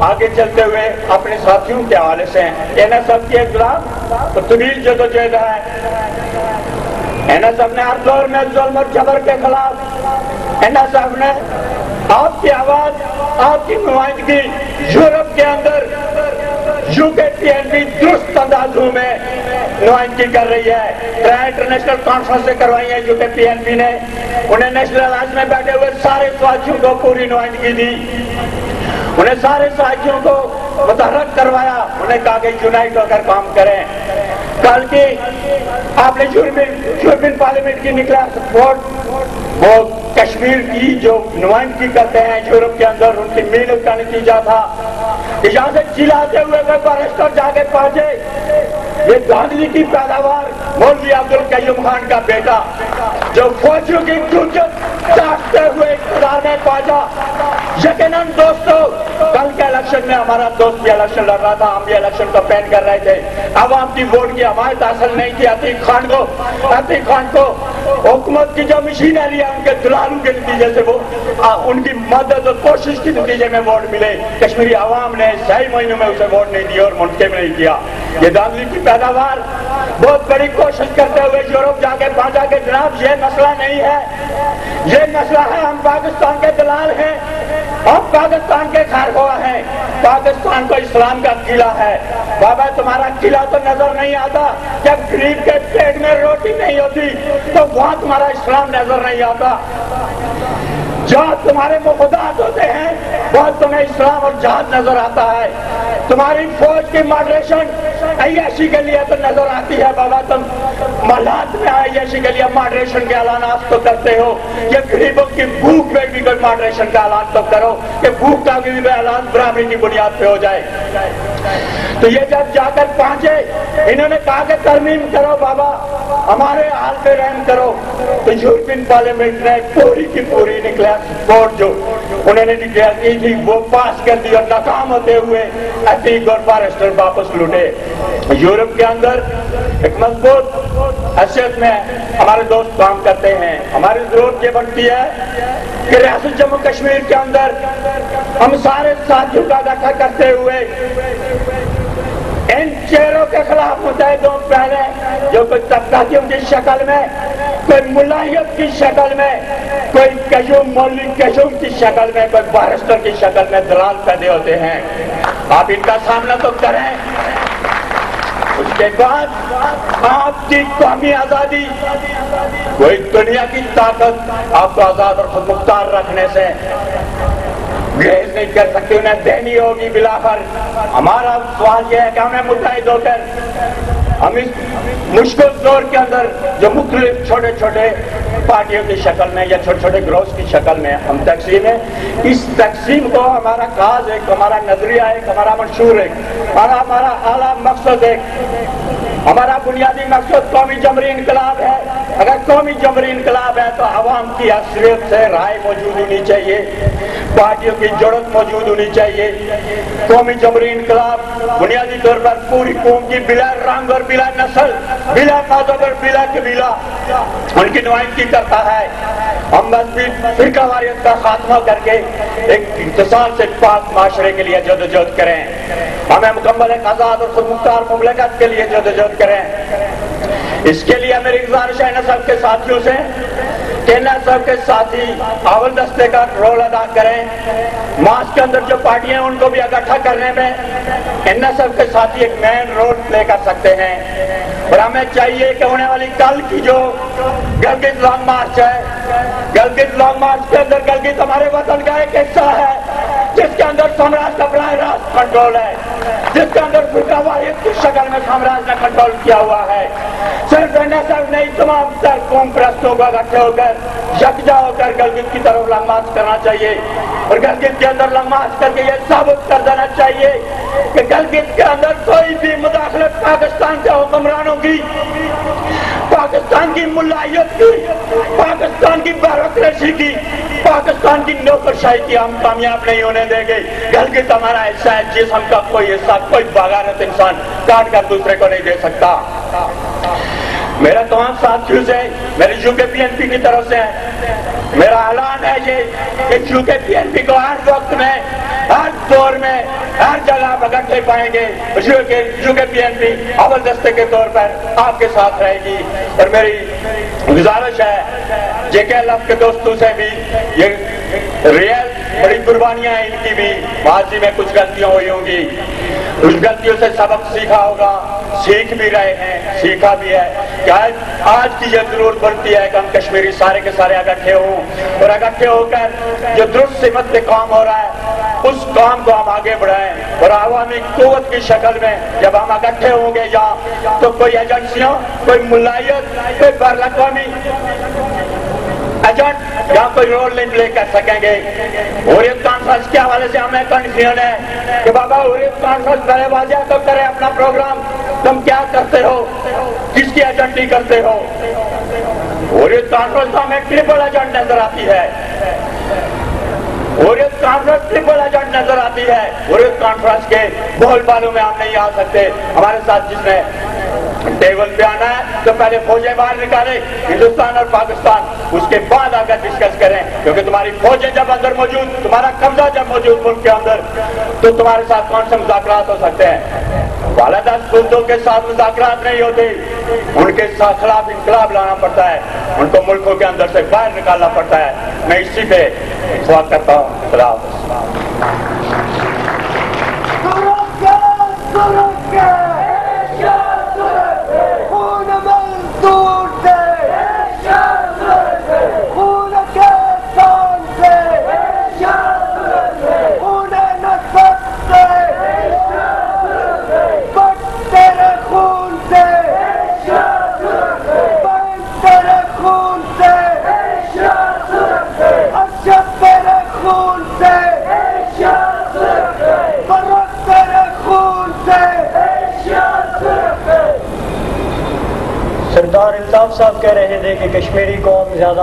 آگے چلتے ہوئے اپنے ساتھیوں کے حوالے سے NSF کے خلاف تو طویل جدوجہد ہے. NSF نے ہر دور میں ظلم اور جبر کے خلاف NSF نے آپ کی آواز، آپ کی نمائندگی یورپ کے اندر UKPNP درست اندازوں میں نمائندگی کر رہی ہے. 3 انٹرنیشنل کانفرنس سے کروائی ہیں UKPNP نے. انہیں نیشنل الائنس میں بیٹھے ہوئے سارے ساتھیوں کو پوری نمائندگی دی. انہیں سارے ساتھیوں کو متحرک کروایا. انہیں کہا کہ یونائٹ ہو کر کام کریں. کل کی آپ نے یورپین پارلیمنٹ کی نکلا سپورٹ، وہ کشمیر کی جو نمائندگی کرتے ہیں یورپ کے اندر، ان کی محنت کا نتیجہ تھا. یہاں سے چلاتے ہوئے وہ بارسٹر جا کے پہنچے. یہ دھاندلی کی پیداوار مولوی عبدالقیوم خان کا بیٹا جو فوجیوں کی جرأت چاٹتے ہوئے اقتدار میں پہنچا. یقیناً دوستو، کل کے الیکشن میں ہمارا دوست بھی الیکشن لڑ رہا تھا، ہم بھی الیکشن کو پین کر رہے تھے. عوام کی ووٹ کی حمایت حاصل نہیں تھی. عتیق خان کو حکومت کی جو مشینری ہے ان کے دلالوں کے نتیجے سے وہ ان کی مدد اور کوشش کے نتیجے میں ووٹ ملے. کشمیری عوام نے صحیح مہینوں میں اسے ووٹ نہیں دیا اور منتخب نہیں کیا. یہ دھاندلی کی پیداوار بہت بڑی کوشش کرتے ہوئے یورپ جا کے پہنچا کہ جناب یہ مسئلہ نہیں ہے، یہ مسئلہ ہے، ہم پاکستان کے دلال ہیں، ہم پاکستان کے خیرخواہ ہیں، پاکستان کو اسلام کا قلعہ ہے. بابا تمہارا قلعہ تو نظر نہیں آتا. جب غریب کے پیٹ میں روٹی نہیں ہوتی تو وہاں تمہارا اسلام نظر نہیں آتا. جہاں تمہارے مفادات ہوتے ہیں وہاں تمہیں اسلام اور جہاد نظر آتا ہے. تمہاری فوج کی ماڈریشن عیاشی کے لیے تو نظر آتی ہے. بابا تم محلات میں عیاشی کے لیے ماڈریشن کے اعلانات تو کرتے ہو. یہ غریبوں کی بھوک میں بھی کوئی ماڈریشن کا اعلان تو کرو کہ بھوک کا بھی اعلان برابری کی بنیاد پہ ہو جائے. تو یہ جب جا کر پہنچے انہوں نے کہا کہ ترمیم کرو بابا، ہمارے حال پہ رحم کرو. تو یورپین پارلیمنٹ نے پوری کی پوری نکلا سپورٹ جو انہوں نے ڈکلیئر کی تھی وہ پاس کر دی اور ناکام ہوتے ہوئے عتیق اور فارسٹر واپس لوٹے. یورپ کے اندر ایک مضبوط حیثیت میں ہمارے دوست کام کرتے ہیں. ہماری ضرورت یہ بنتی ہے کہ ریاست جموں کشمیر کے اندر ہم سارے ساتھیوں کا اکٹھا کرتے ہوئے ان چہروں کے خلاف متحد ہوں. پہلے جو کوئی طبقاتیوں کی شکل میں، کوئی ملائیت کی شکل میں، کوئی مولوی کشوم کی شکل میں، کوئی بارسٹر کی شکل میں دلال پیدا ہوتے ہیں. آپ ان کا سامنا تو کریں. اس کے بعد آپ کی قومی آزادی، کوئی دنیا کی طاقت آپ کو آزاد اور خود مختار رکھنے سے گریز نہیں کر سکتی، انہیں دینی ہوگی. بلاخر ہمارا سوال یہ ہے کہ ہمیں متحد ہو کر ہم اس مشکل دور کے اندر جو مختلف چھوٹے چھوٹے پارٹیوں کی شکل میں یا چھوٹے چھوٹے گروہs کی شکل میں ہم تقسیم ہیں، اس تقسیم کو ہمارا کاز ایک، ہمارا نظریہ ایک، ہمارا منشور ایک، ہمارا اعلیٰ مقصد ایک، ہمارا بنیادی مقصد قومی جمہوری انقلاب ہے. اگر قومی جمہوری انقلاب ہے تو عوام کی اکثریت سے رائے موجود ہونی چاہیے، پارٹیوں کی جڑت موجود ہونی چاہیے. قومی جمہوری انقلاب بنیادی طور پر پوری قوم کی بلا رنگ اور بلا نسل، بلا مذہب اور بلا قبیلہ ان کی نمائندگی کرتا ہے. ہم مذہبی فرقہ واریت کا خاتمہ کر کے ایک اتصال سے پاک معاشرے کے لیے جدوجہد کریں. ہمیں مکمل ایک آزاد اور خود مختار مملکت کے لیے جدوجہد کریں. اس کے لیے میری گزارش ہے NSF کے ساتھیوں سے کہ NSF کے ساتھی اول دستے کا رول ادا کریں. مارچ کے اندر جو پارٹیاں ہیں ان کو بھی اکٹھا کرنے میں NSF کے ساتھی ایک مین رول پلے کر سکتے ہیں. اور ہمیں چاہیے کہ ہونے والی کل کی جو گلگت لانگ مارچ ہے، گلگت لانگ مارچ کے اندر گلگت ہمارے وطن کا ایک حصہ ہے جس کے اندر سامراج کا براہ راست کنٹرول ہے، جس کے اندر فرقہ واریت کی شکل میں سامراج نے کنٹرول کیا ہوا ہے. صرف NSF نہیں، تمام تر قوم پرستوں کو اکٹھے ہو کر یکجا ہو کر گلگت کی طرف لانگ مارچ کرنا چاہیے. اور گلگت کے اندر لانگ مارچ کر کے یہ ثابت کر دینا چاہیے کہ گلگت کے اندر کوئی بھی مداخلت پاکستان کے حکمرانوں کی، پاکستان کی ملائیت کی، پاکستان کی بیوروکریسی کی، پاکستان کی نوکرشاہی کی ہم کامیاب نہیں ہونے دیں گے. گلگت ہمارا حصہ ہے، جسم کا کوئی حصہ کوئی بغاوت انسان کاٹ کر دوسرے کو نہیں دے سکتا. میرا تمام ساتھیوں سے، میری UKPNP کی طرف سے میرا اعلان ہے یہ کہ UKPNP کو ہر وقت میں ہر دور میں ہر جگہ آپ اکٹھے پائیں گے. UKPNP اول دستے کے طور پر آپ کے ساتھ رہے گی. اور میری گزارش ہے JKLF کے دوستوں سے بھی، یہ ریئل بڑی قربانیاں ہیں ان کی بھی، ماضی میں کچھ غلطیاں ہوئی ہوں گی، اس غلطیوں سے سبق سیکھا ہوگا، سیکھ بھی رہے ہیں، سیکھا بھی ہے کہ آج کی یہ ضرورت پڑتی ہے کہ ہم کشمیری سارے کے سارے اکٹھے ہوں اور اکٹھے ہو کر جو درست سمت پہ کام ہو رہا ہے اس کام کو ہم آگے بڑھائیں. اور عوامی قوت کی شکل میں جب ہم اکٹھے ہوں گے یہاں تو کوئی ایجنسیوں، کوئی ملائیت، کوئی بین الاقوامی ایجنٹ یہاں کوئی رول نہیں پلے کر سکیں گے. حریت کانفرنس کے حوالے سے ہمیں کنفیوژن ہے کہ بابا حریت کانفرنس پہلے واضح تو کرے اپنا پروگرام، تم کیا کرتے ہو، کس کی ایجنٹی کرتے ہو. حریت کانفرنس ہمیں ٹرپل ایجنٹ نظر آتی ہے، حریت کانفرنس ٹرپل ایجنٹ نظر آتی ہے. حریت کانفرنس کے بول بالوں میں ہم نہیں آ سکتے. ہمارے ساتھ جس نے ٹیبل پہ آنا ہے تو پہلے فوجیں باہر نکالے، ہندوستان اور پاکستان، اس کے بعد آ کر ڈسکس کریں، کیونکہ تمہاری فوجیں جب اندر موجود، تمہارا قبضہ جب موجود ملک کے اندر، تو تمہارے ساتھ کون سے مذاکرات ہو سکتے ہیں. والدہ سلطوں کے ساتھ مذاکرات نہیں ہوتے، ان کے ساتھ خلاف انقلاب لانا پڑتا ہے، ان کو ملکوں کے اندر سے باہر نکالنا پڑتا ہے. میں اسی پہ سوال کرتا ہوں. خدا حافظ. سردار الطاف صاحب کہہ رہے تھے کہ کشمیری قوم زیادہ